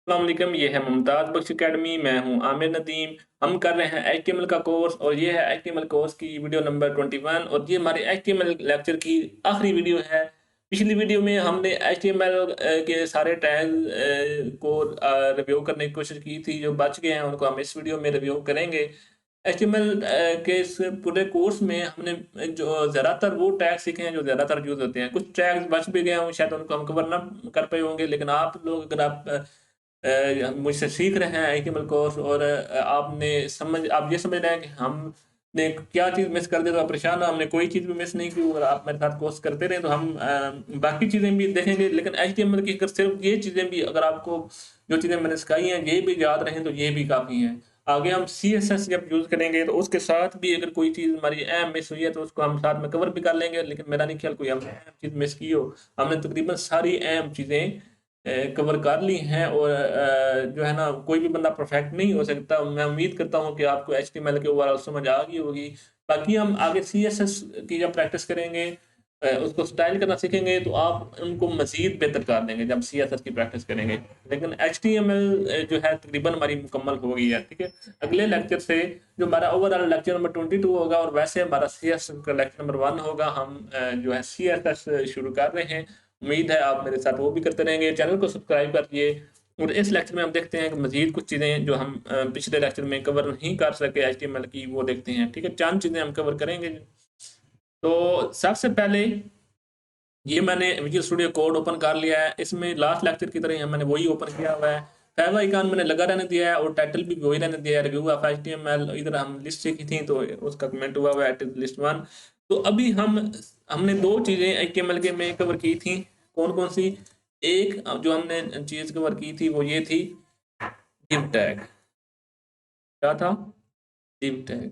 अस्सलाम वालेकुम, ये है मुमताज़ बख्श अकेडमी। मैं हूँ आमिर नदीम। हम कर रहे हैं एचटीएमएल का कोर्स और ये है एचटीएमएल कोर्स की वीडियो नंबर 21 और ये हमारे एचटीएमएल लेक्चर की आखिरी वीडियो है। पिछली वीडियो में हमने एचटीएमएल के सारे टैग को रिव्यू करने की कोशिश की थी। जो बच गए हैं उनको हम इस वीडियो में रिव्यू करेंगे। एचटीएमएल के इस पूरे कोर्स में हमने जो ज़्यादातर वो टैग सीखे हैं जो ज़्यादातर यूज़ होते हैं। कुछ टैग्स बच भी गए हों, शायद उनको हम कवर ना कर पाए होंगे, लेकिन आप लोग अगर आप मुझसे सीख रहे हैं एचटीएमएल कोर्स और आप ये समझ रहे हैं कि हमने क्या चीज़ मिस कर दी तो आप परेशान हो, हमने कोई चीज़ भी मिस नहीं की और आप मेरे साथ कोर्स करते रहें तो हम बाकी चीज़ें भी देखेंगे। लेकिन एचटीएमएल की अगर सिर्फ ये चीज़ें भी अगर आपको जो चीज़ें मैंने सिखाई हैं ये भी याद रहें तो ये भी काफ़ी हैं। आगे हम सीएसएस जब यूज़ करेंगे तो उसके साथ भी अगर कोई चीज़ हमारी अहम मिस हुई है तो उसको हम साथ में कवर भी कर लेंगे, लेकिन मेरा नहीं ख्याल कोई हमने अहम चीज़ मिस की हो। हमने तकरीबन सारी अहम चीज़ें कवर कर ली हैं और जो है ना कोई भी बंदा परफेक्ट नहीं हो सकता। मैं उम्मीद करता हूँ कि आपको एचटीएमएल की ओवरऑल समझ आ गई होगी। बाकी हम आगे सीएसएस की जब प्रैक्टिस करेंगे, उसको स्टाइल करना सीखेंगे तो आप उनको मज़ीद बेहतर कर देंगे जब सीएसएस की प्रैक्टिस करेंगे। लेकिन एचटीएमएल जो है तकरीबन हमारी मुकम्मल हो गई है, ठीक है? अगले लेक्चर से जो हमारा ओवरऑल लेक्चर नंबर 22 होगा और वैसे हमारा सीएसएस का लेक्चर नंबर 1 होगा। हम जो है सीएसएस शुरू कर रहे हैं। उम्मीद है आप मेरे साथ वो भी करते रहेंगे। चैनल को सब्सक्राइब करिए और इस लेक्चर में हम देखते हैं कि मज़ीद कुछ चीज़ें जो हम पिछले लेक्चर में कवर नहीं कर सके एचटीएमएल की, वो देखते हैं, ठीक है? चंद चीज़ें हम कवर करेंगे। तो सबसे पहले ये मैंने विजुअल स्टूडियो कोड ओपन कर लिया है। इसमें लास्ट लेक्चर की तरह मैंने वही ओपन किया हुआ है। फेव आइकन मैंने लगा रहने दिया है और टाइटल भी वही रहने दिया है, रिव्यू ऑफ एचटीएमएल। इधर हम लिस्ट सीखी थी तो उसका कमेंट हुआ हुआ है, इट इज लिस्ट 1। तो अभी हमने दो चीज़ें एचटीएमएल के में कवर की थी। कौन-कौन सी? एक जो हमने चीज़ कवर की थी वो ये थी div टैग। क्या था? div tag.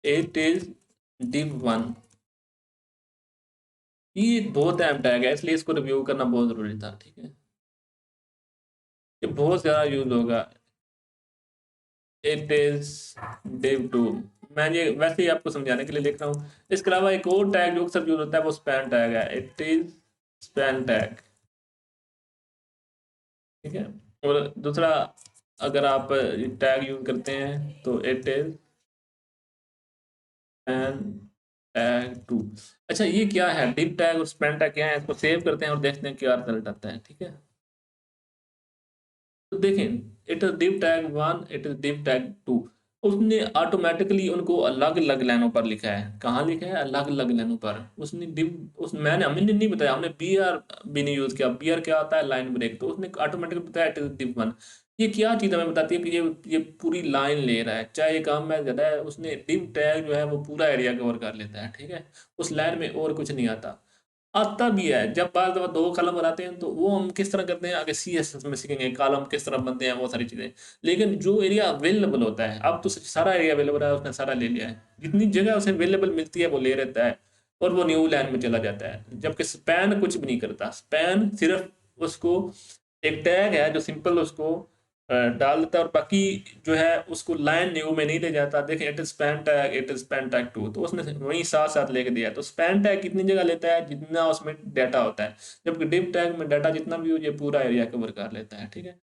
It is div1। ये बहुत अहम टैग है इसलिए इसको रिव्यू करना बहुत ज़रूरी था, ठीक है? ये बहुत ज़्यादा यूज़ होगा। It is div2। मैं ये वैसे ही आपको समझाने के लिए लिख रहा हूँ। इसके अलावा एक और टैग जो अक्सर यूज़ होता है वो स्पैन टैग है। इट इज़ स्पैन टैग, ठीक है? और दूसरा अगर आप टैग यूज़ करते हैं तो इट इज़ स्पैन टैग 2। अच्छा, ये क्या है? div टैग और स्पैन टैग क्या है? इसको सेव करते हैं और देखते हैं क्या रिजल्ट आता है, ठीक है? तो देखें, it is div tag 1, it is div tag 2। उसने ऑटोमेटिकली उनको अलग-अलग लाइनों पर लिखा है। कहाँ लिखा है? अलग-अलग लाइनों पर। उसने div उस मैंने हमें नहीं बताया, हमने बीआर भी नहीं यूज़ किया। बीआर क्या होता है? Line break. तो उसने ऑटोमेटिकली बताया इट इज div1। ये क्या चीज़ हमें बताती है कि ये पूरी लाइन ले रहा है, चाहे कम है ज़्यादा है। उसने div टैग जो है वो पूरा एरिया कवर कर लेता है, ठीक है? उस लाइन में और कुछ नहीं आता। आता भी है जब बार दफ़ा 2 कॉलम बनाते हैं तो वो हम किस तरह करते हैं आगे सीएसएस में सीखेंगे, कॉलम किस तरह बनते हैं, वो सारी चीज़ें। लेकिन जो एरिया अवेलेबल होता है, अब तो सारा एरिया अवेलेबल है, उसने सारा ले लिया है। जितनी जगह उसे अवेलेबल मिलती है वो ले रहता है और वो न्यू लाइन में चला जाता है। जबकि स्पैन कुछ भी नहीं करता। स्पैन सिर्फ़ उसको एक टैग है जो सिंपल उसको डाल देता है और बाकी जो है उसको लाइन न्यू में नहीं ले जाता। देखें, it is span tag, it is span tag 2, तो उसने वहीं साथ साथ लेके दिया है। तो स्पैन टैग कितनी जगह लेता है? जितना उसमें डाटा होता है। जबकि डिव टैग में डाटा जितना भी हो ये पूरा एरिया कवर कर लेता है, ठीक है?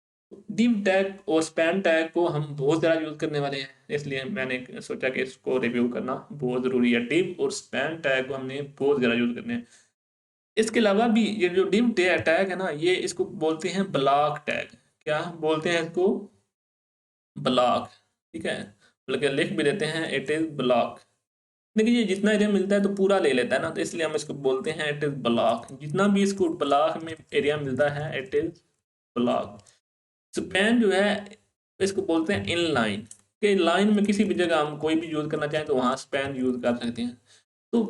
डिव टैग और स्पैन टैग को हम बहुत ज़्यादा यूज़ करने वाले हैं, इसलिए मैंने सोचा कि इसको रिव्यू करना बहुत ज़रूरी है। डिव और स्पैन टैग को हमने बहुत ज़्यादा यूज़ करने हैं। इसके अलावा भी ये जो डिव टैग है ना, ये इसको बोलते हैं ब्लॉक टैग। क्या बोलते हैं इसको? ब्लॉक, ठीक है? बल्कि लिख भी देते हैं इट इज ब्लॉक। देखिए, ये जितना एरिया मिलता है तो पूरा ले लेता है ना, तो इसलिए हम इसको बोलते हैं इट इज ब्लॉक। जितना भी इसको ब्लॉक में एरिया मिलता है इट इज ब्लॉक। स्पैन जो है इसको बोलते हैं इन लाइन, कि लाइन में किसी भी जगह हम कोई भी यूज करना चाहें तो वहां स्पैन यूज कर सकते हैं। तो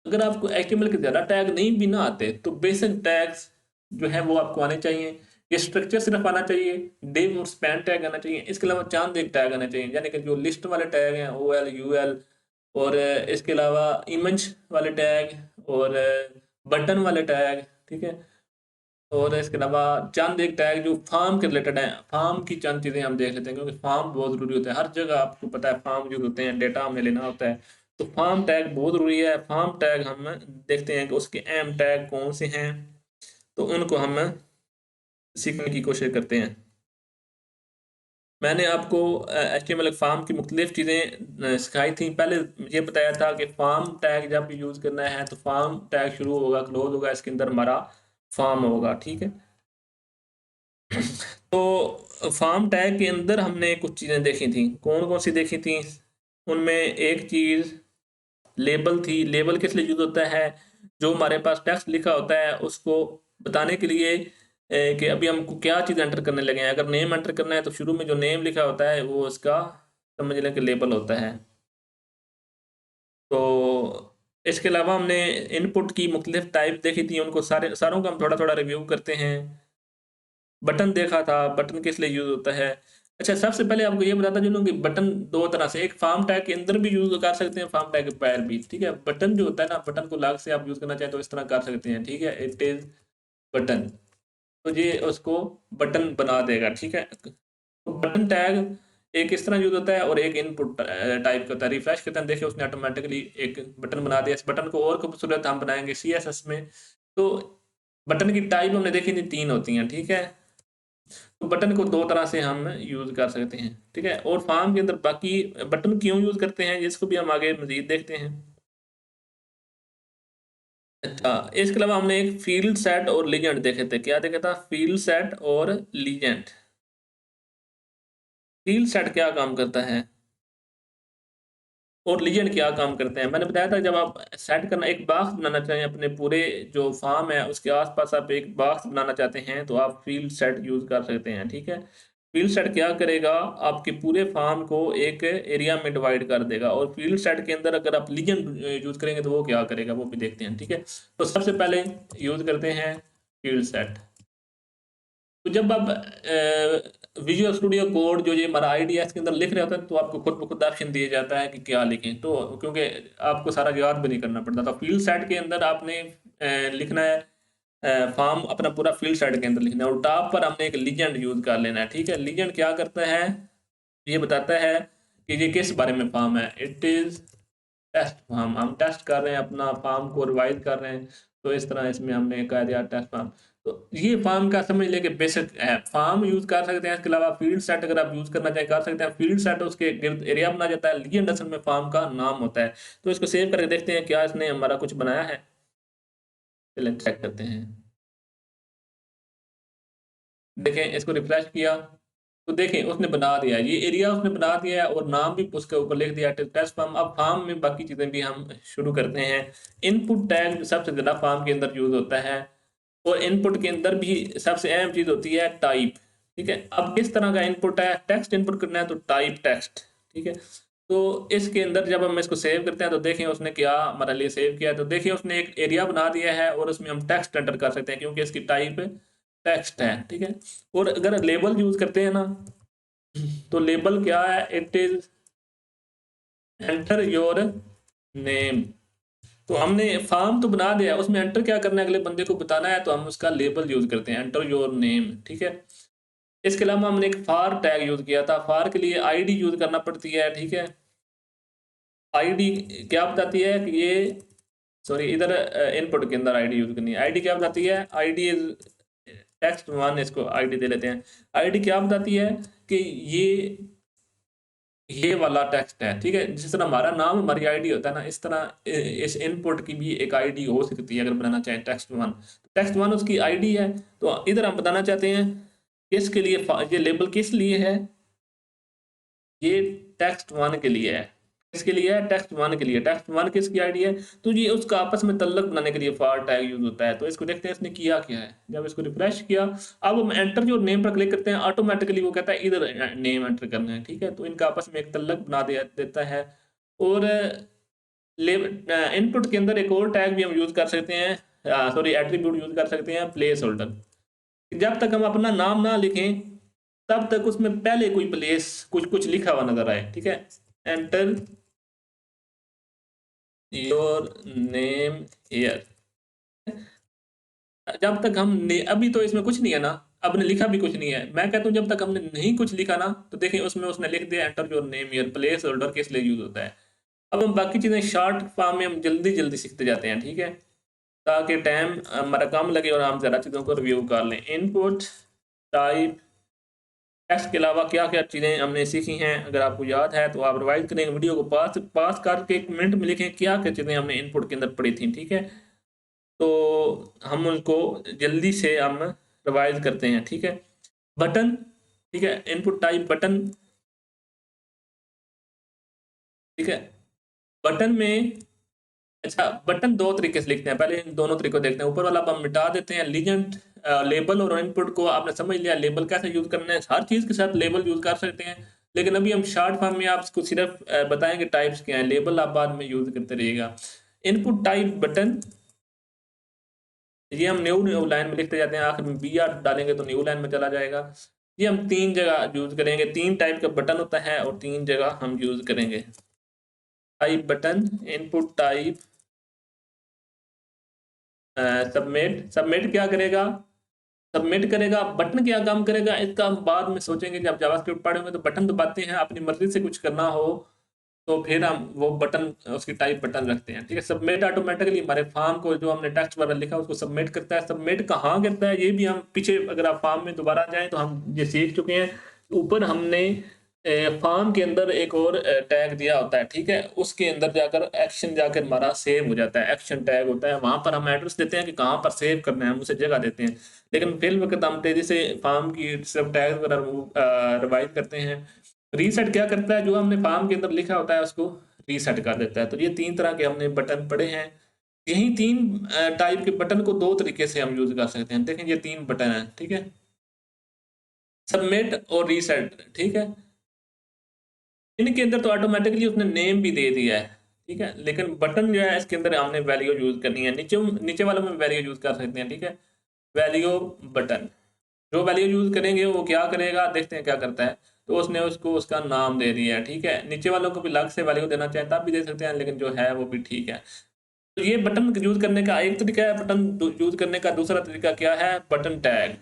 अगर आपको एचटीएमएल के ज़्यादा टैग नहीं भी ना आते तो बेसिक टैग्स जो है वो आपको आने चाहिए। ये स्ट्रक्चर सिर्फ आना चाहिए, डिव और स्पैन टैग आना चाहिए। इसके अलावा चांद एक टैग आना चाहिए, यानी कि जो लिस्ट वाले टैग हैं ओ एल यू एल, और इसके अलावा इमेज वाले टैग और बटन वाले टैग, ठीक है? और इसके अलावा चंद एक टैग जो फार्म के रिलेटेड है। फार्म की चंद चीज़ें हम देख लेते हैं क्योंकि फार्म बहुत ज़रूरी होता है। हर जगह आपको पता है फार्म यूज़ होते हैं, डेटा हमें लेना होता है। तो फार्म टैग बहुत ज़रूरी है। फार्म टैग हम देखते हैं कि उसके अहम टैग कौन से हैं, तो उनको हम सीखने की कोशिश करते हैं। मैंने आपको HTML फार्म की मुख्तलिफ चीज़ें सिखाई थी। पहले ये बताया था कि फार्म टैग जब यूज़ करना है तो फार्म टैग शुरू होगा, क्लोज होगा, इसके अंदर हमारा फार्म होगा, ठीक है। तो फार्म टैग के अंदर हमने कुछ चीज़ें देखी थी। कौन कौन सी देखी थी? उनमें एक चीज़ लेबल थी। लेबल किस लिए यूज़ होता है? जो हमारे पास टेक्स्ट लिखा होता है उसको बताने के लिए कि अभी हमको क्या चीज़ एंटर करने लगे हैं। अगर नेम एंटर करना है तो शुरू में जो नेम लिखा होता है वो उसका समझ लें कि लेबल होता है। तो इसके अलावा हमने इनपुट की मुख्तलिफ टाइप देखी थी, उनको सारों का हम थोड़ा-थोड़ा रिव्यू करते हैं। बटन देखा था, बटन किस लिए यूज़ होता है। अच्छा, सबसे पहले आपको ये बताता चलूँ कि बटन 2 तरह से, एक फार्म टैग के अंदर भी यूज़ कर सकते हैं, फार्म टैग के बाहर भी, ठीक है। बटन जो होता है ना, बटन को अलग से आप यूज़ करना चाहें तो इस तरह कर सकते हैं, ठीक है। इट इज़ बटन, तो ये उसको बटन बना देगा, ठीक है। तो बटन टैग एक इस तरह यूज़ होता है और एक इनपुट टाइप का होता है। रिफ्रेश करते हैं, देखिए उसने ऑटोमेटिकली एक बटन बना दिया। इस बटन को और खूबसूरत हम बनाएँगे CSS में। तो बटन की टाइप हमने देखी थी 3 होती हैं, ठीक है। तो बटन को 2 तरह से हम यूज़ कर सकते हैं, ठीक है। और फॉर्म के अंदर बाकी बटन क्यों यूज़ करते हैं, इसको भी हम आगे मज़ीद देखते हैं। अच्छा, इसके अलावा हमने एक फ़ील्ड सेट और लीजेंड देखे थे। क्या देखा था? फ़ील्ड सेट और लीजेंड। फ़ील्ड सेट क्या काम करता है और लीजेंड क्या काम करते हैं? मैंने बताया था जब आप सेट करना एक बॉक्स बनाना चाहें अपने पूरे जो फ़ॉर्म है उसके आस-पास आप एक बॉक्स बनाना चाहते हैं तो आप फ़ील्ड सेट यूज़ कर सकते हैं, ठीक है। फ़ील्ड सेट क्या करेगा? आपके पूरे फ़ॉर्म को एक एरिया में डिवाइड कर देगा। और फ़ील्ड सेट के अंदर अगर आप लीजेंड यूज़ करेंगे तो वो क्या करेगा वो भी देखते हैं, ठीक है। तो सबसे पहले यूज़ करते हैं फ़ील्ड सेट। तो जब आप विजुअल स्टूडियो कोड जो ये हमारा आईडी है इसके अंदर लिख रहे होते हैं तो आपको खुद ब खुद ऑप्शन दिया जाता है कि क्या लिखें। तो क्योंकि आपको सारा याद भी नहीं करना पड़ता। तो फील्ड सेट के अंदर आपने लिखना है फॉर्म अपना पूरा फील्ड सेट के अंदर लिखना है और टॉप पर हमने एक लीजेंड यूज़ कर लेना है, ठीक है। लीजेंड क्या करता है? ये बताता है कि ये किस बारे में फॉर्म है। It is test form. हम टेस्ट कर रहे हैं, अपना फॉर्म को रिवाइज़ कर रहे हैं। तो इस तरह इसमें हमने कह दिया टेस्ट फॉर्म। तो ये फॉर्म का समझ लें कि बेसिक है। फॉर्म यूज़ कर सकते हैं, इसके अलावा फील्ड सेट अगर आप यूज़ करना चाहें कर सकते हैं। फील्ड सेट उसके गिर्द एरिया बना जाता है, लीजेंड असल में फॉर्म का नाम होता है। तो इसको सेव करके देखते हैं क्या इसने हमारा कुछ बनाया है? चलें चेक करते हैं। देखें, इसको रिफ्रेश किया तो देखें उसने बना दिया है। ये एरिया उसने बना दिया है और नाम भी उसके ऊपर लिख दिया है टेस्ट फॉर्म। अब फॉर्म में बाकी चीज़ें भी हम शुरू करते हैं। इनपुट टैग सबसे ज़्यादा फॉर्म के अंदर यूज़ होता है और इनपुट के अंदर भी सबसे अहम चीज़ होती है टाइप, ठीक है। अब किस तरह का इनपुट है? टेक्स्ट इनपुट करना है तो टाइप टेक्स्ट, ठीक है। तो इसके अंदर जब हम इसको सेव करते हैं तो देखें उसने क्या हमारे लिए सेव किया है। तो देखिए उसने एक एरिया बना दिया है और उसमें हम टेक्स्ट एंटर कर सकते हैं क्योंकि इसकी टाइप टेक्स्ट है, ठीक है। और अगर लेबल यूज़ करते हैं ना तो लेबल क्या है? It is enter your name. तो हमने फॉर्म तो बना दिया, उसमें एंटर क्या करना है अगले बंदे को बताना है तो हम उसका लेबल यूज़ करते हैं, एंटर योर नेम, ठीक है। इसके अलावा हमने एक फॉर टैग यूज़ किया था। फॉर के लिए आईडी यूज़ करना पड़ती है, ठीक है। आईडी क्या बताती है कि ये सॉरी इधर इनपुट के अंदर आईडी यूज़ करनी है। आईडी क्या बताती है? आईडी इज़ टेक्स्ट वन, इसको आईडी दे लेते हैं। आईडी क्या बताती है कि ये वाला टेक्स्ट है, ठीक है। जिस तरह हमारा नाम हमारी आईडी होता है ना, इस तरह इस इनपुट की भी एक आईडी हो सकती है अगर बनाना चाहें टेक्स्ट वन। टेक्स्ट वन उसकी आईडी है। तो इधर हम बताना चाहते हैं किसके लिए ये लेबल किस लिए है? ये टेक्स्ट वन के लिए है। किसके लिए है? टेक्स्ट वन के लिए। टेक्स्ट वन किसकी आईडी है? तो ये उसका आपस में तल्लक बनाने के लिए फॉर टैग यूज होता है। तो इसको देखते हैं इसने किया क्या है। जब इसको रिफ्रेश किया, अब हम एंटर जो नेम पर क्लिक करते हैं ऑटोमेटिकली वो कहता है इधर नेम एंटर करना है, ठीक है। तो इनका आपस में एक तल्लक बना देता है। और इनपुट के अंदर एक और टैग भी हम यूज कर सकते हैं, सॉरी एट्रीब्यूट यूज कर सकते हैं, प्लेस होल्डर। जब तक हम अपना नाम ना लिखें तब तक उसमें पहले कोई प्लेस कुछ कुछ लिखा हुआ नजर आए, ठीक है। Enter your name here. जब तक अभी तो इसमें कुछ नहीं है ना, अब ने लिखा भी कुछ नहीं है। मैं कहता हूँ जब तक हमने नहीं कुछ लिखा ना तो देखिए उसमें उसने लिख दिया enter your name here. Place holder किस लिए यूज होता है? अब हम बाकी चीजें शॉर्ट फॉर्म में हम जल्दी जल्दी सीखते जाते हैं, ठीक है, ताकि टाइम हमारा कम लगे और हम ज़्यादा चीज़ों को रिव्यू कर लें। इनपुट टाइप टेक्स्ट के अलावा क्या क्या चीज़ें हमने सीखी हैं, अगर आपको याद है तो आप रिवाइज करेंगे, वीडियो को पास पास करके एक मिनट में लिखें क्या क्या चीज़ें हमने इनपुट के अंदर पढ़ी थी, ठीक है। तो हम उनको जल्दी से हम रिवाइज करते हैं, ठीक है। बटन, ठीक है, इनपुट टाइप बटन, ठीक है। बटन में, अच्छा बटन दो तरीके से लिखते हैं, पहले इन दोनों तरीकों को देखते हैं। ऊपर वाला हम मिटा देते हैं, लीजेंड लेबल और इनपुट को आपने समझ लिया, लेबल कैसे यूज करना है, हर चीज के साथ लेबल यूज कर सकते हैं, लेकिन अभी हम शॉर्ट फॉर्म में आपको सिर्फ बताएंगे टाइप्स क्या हैं, लेबल आप बाद में यूज करते रहिएगा। इनपुट टाइप बटन, ये हम न्यू लाइन में लिखते जाते हैं, आखिर में बी आर डालेंगे तो न्यू लाइन में चला जाएगा। ये हम तीन जगह यूज करेंगे, तीन टाइप का बटन होता है और तीन जगह हम यूज करेंगे। Type button, input type, submit, submit क्या करेगा, सबमिट करेगा। बटन क्या काम करेगा इसका हम बाद में सोचेंगे, जब जावास्क्रिप्ट पढ़ेंगे। तो बटन दबाते हैं, अपनी मर्जी से कुछ करना हो तो फिर हम वो बटन, उसकी टाइप बटन रखते हैं, ठीक है। सबमिट ऑटोमेटिकली हमारे फॉर्म को जो हमने टेक्स्ट वगैरह लिखा उसको सबमिट करता है। सबमिट कहाँ करता है ये भी हम पीछे, अगर आप फॉर्म में दोबारा जाएं तो हम ये सीख चुके हैं। ऊपर हमने फॉर्म के अंदर एक और टैग दिया होता है, ठीक है, उसके अंदर जाकर एक्शन जाकर हमारा सेव हो जाता है, एक्शन टैग होता है, वहां पर हम एड्रेस देते हैं कि कहाँ पर सेव करना है, हम उसे जगह देते हैं। लेकिन फिर वक्त हम तेजी से फॉर्म की सब टैग वगैरह रिवाइज करते हैं। रीसेट क्या करता है, जो हमने फॉर्म के अंदर लिखा होता है उसको रीसेट कर देता है। तो ये तीन तरह के हमने बटन पढ़े हैं। यही तीन टाइप के बटन को दो तरीके से हम यूज कर सकते हैं। देखें ये तीन बटन है, ठीक है, सबमिट और रीसेट, ठीक है। इनके अंदर तो ऑटोमेटिकली उसने नेम भी दे दिया है, ठीक है, लेकिन बटन जो है इसके अंदर हमने वैल्यू यूज करनी है। नीचे नीचे वालों में वैल्यू यूज कर सकते हैं, ठीक है। वैल्यू बटन, जो वैल्यू यूज करेंगे वो क्या करेगा, देखते हैं क्या करता है। तो उसने उसको उसका नाम दे दिया है, ठीक है। नीचे वालों को भी अलग से वैल्यू देना चाहे तब भी दे सकते हैं, लेकिन जो है वो भी ठीक है। तो ये बटन यूज करने का एक तरीका है, बटन यूज करने का दूसरा तरीका क्या है, बटन टैग।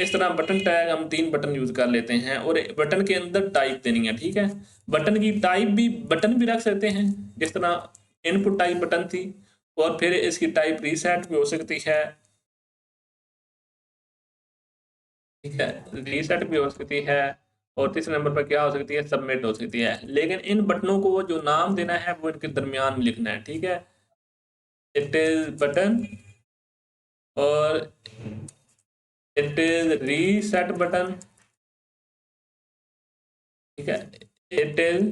इस तरह बटन टैग हम तीन बटन यूज कर लेते हैं और बटन के अंदर टाइप देनी है, ठीक है। बटन की टाइप भी, बटन भी रख सकते हैं, जिस तरह इनपुट टाइप बटन थी, और फिर इसकी टाइप रीसेट भी हो सकती है, ठीक है, रीसेट भी हो सकती है। और तीसरे नंबर पर क्या हो सकती है, सबमिट हो सकती है। लेकिन इन बटनों को जो नाम देना है वो इनके दरमियान में लिखना है, ठीक है। इट इज बटन और इट इज रीसेट बटन, ठीक है। इट इज,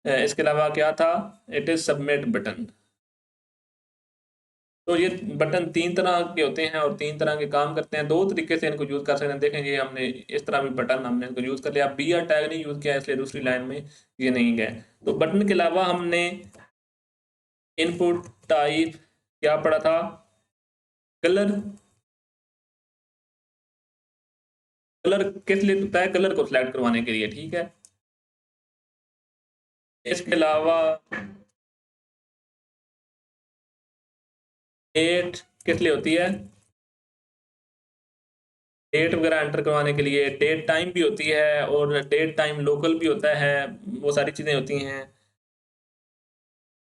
इसके अलावा क्या था, इट इज सबमिट बटन। तो ये बटन तीन तरह के होते हैं और तीन तरह के काम करते हैं, दो तरीके से इनको यूज कर सकते हैं। देखें ये हमने इस तरह भी बटन हमने इनको यूज कर लिया, बी आर टैग नहीं यूज किया इसलिए दूसरी लाइन में ये नहीं गए। तो बटन के अलावा हमने इनपुट टाइप क्या पढ़ा था, कलर, कलर किस लिए होता है, कलर को सिलेक्ट करवाने के लिए, ठीक है। इसके अलावा डेट किस लिए होती है, डेट वगैरह एंटर करवाने के लिए। डेट टाइम भी होती है और डेट टाइम लोकल भी होता है, वो सारी चीजें होती हैं।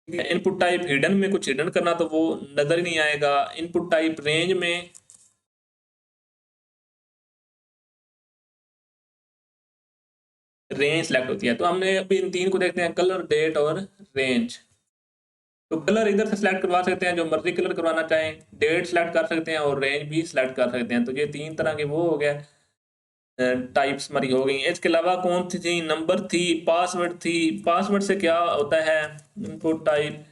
इनपुट टाइप हिडन में कुछ हिडन करना तो वो नजर ही नहीं आएगा। इनपुट टाइप रेंज में, रेंज सेलेक्ट होती है। तो हमने अभी इन तीन को देखते हैं, कलर, डेट और रेंज। तो कलर इधर से सिलेक्ट करवा सकते हैं, जो मर्जी कलर करवाना चाहें, डेट सेलेक्ट कर सकते हैं और रेंज भी सिलेक्ट कर सकते हैं। तो ये तीन तरह के वो हो गया, टाइप्स हमारी हो गई। इसके अलावा कौन सी थी, नंबर थी, पासवर्ड थी। पासवर्ड से क्या होता है, इनपुट टाइप,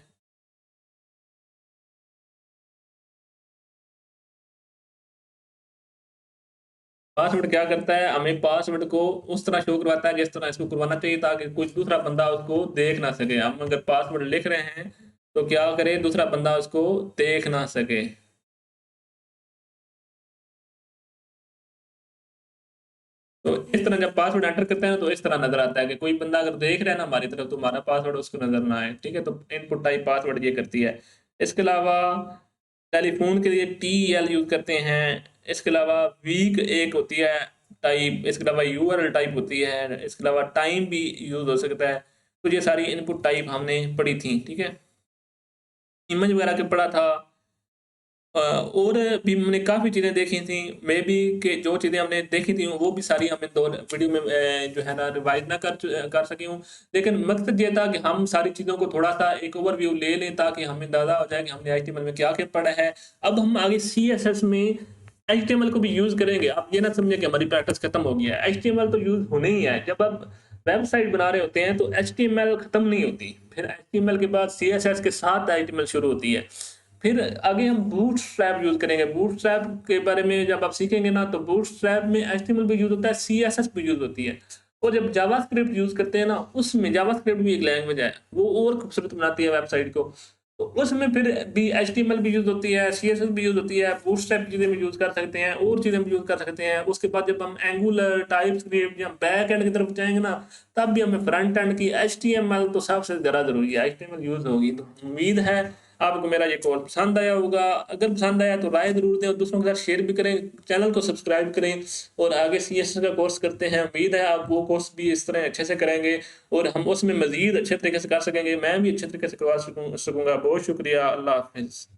पासवर्ड क्या करता है, हमें पासवर्ड को उस तरह शो करवाता है जिस तरह इसको करवाना चाहिए, ताकि कोई दूसरा बंदा उसको देख ना सके। हम अगर पासवर्ड लिख रहे हैं तो क्या करे, दूसरा बंदा उसको देख ना सके। तो इस तरह जब पासवर्ड एंटर करते हैं तो इस तरह नजर आता है कि कोई बंदा अगर देख रहा है ना हमारी तरफ, तो हमारा पासवर्ड उसको नजर ना आए, ठीक है। तो इनपुट टाइप पासवर्ड ये करती है। इसके अलावा टेलीफोन के लिए टी एल यूज करते हैं। इसके अलावा वीक एक होती है टाइप, इसके अलावा यूआरएल टाइप होती है, इसके अलावा टाइम भी यूज हो सकता है। तो ये सारी इनपुट टाइप हमने पढ़ी थी, ठीक है। इमेज वगैरह के पढ़ा था, और भी हमने काफ़ी चीज़ें देखी थी, मे बी कि जो चीज़ें हमने देखी थी वो भी सारी हमें 2 वीडियो में जो है ना रिवाइज़ ना कर सकी हूँ। लेकिन मकसद ये था कि हम सारी चीज़ों को थोड़ा-सा एक ओवरव्यू ले लें ताकि हमें अंदाज़ा हो जाए कि हमने एचटीएमएल में क्या-क्या पढ़ा है। अब हम आगे सीएसएस में एचटीएमएल को भी यूज़ करेंगे। आप ये ना समझें कि हमारी प्रैक्टिस खत्म हो गया है। एचटीएमएल तो यूज़ होना ही है। जब आप वेबसाइट बना रहे होते हैं तो एचटीएमएल खत्म नहीं होती। फिर एचटीएमएल के बाद सीएसएस के साथ एचटीएमएल शुरू होती है। फिर आगे हम बूटस्ट्रैप यूज़ करेंगे। बूटस्ट्रैप के बारे में जब आप सीखेंगे ना तो बूटस्ट्रैप में एचटीएमएल भी यूज़ होता है, सीएसएस भी यूज़ होती है। और जब जावास्क्रिप्ट यूज़ करते हैं ना उसमें जावास्क्रिप्ट भी एक लैंग्वेज है, वो और खूबसूरत बनाती है वेबसाइट को। तो उसमें फिर भी एचटीएमएल भी यूज़ होती है, सीएसएस भी यूज़ होती है, बूटस्ट्रैप चीज़ें भी यूज़ कर सकते हैं और चीज़ें भी यूज़ कर सकते हैं। उसके बाद जब हम एंगुलर, टाइपस्क्रिप्ट या बैक एंड की तरफ जाएँगे ना तब भी हमें फ्रंट एंड की एचटीएमएल तो सबसे ज़्यादा ज़रूरी है। एचटीएमएल यूज़ होगी तो उम्मीद है आपको मेरा ये कोर्स पसंद आया होगा। अगर पसंद आया तो राय ज़रूर दें और दूसरों के साथ शेयर भी करें। चैनल को सब्सक्राइब करें और आगे सीएसएस का कोर्स करते हैं। उम्मीद है आप वो कोर्स भी इस तरह अच्छे से करेंगे और हम उसमें मज़ीद अच्छे तरीके से कर सकेंगे। मैं भी अच्छे तरीके से करवा सकूँगा। बहुत शुक्रिया। अल्लाह हाफ़िज़।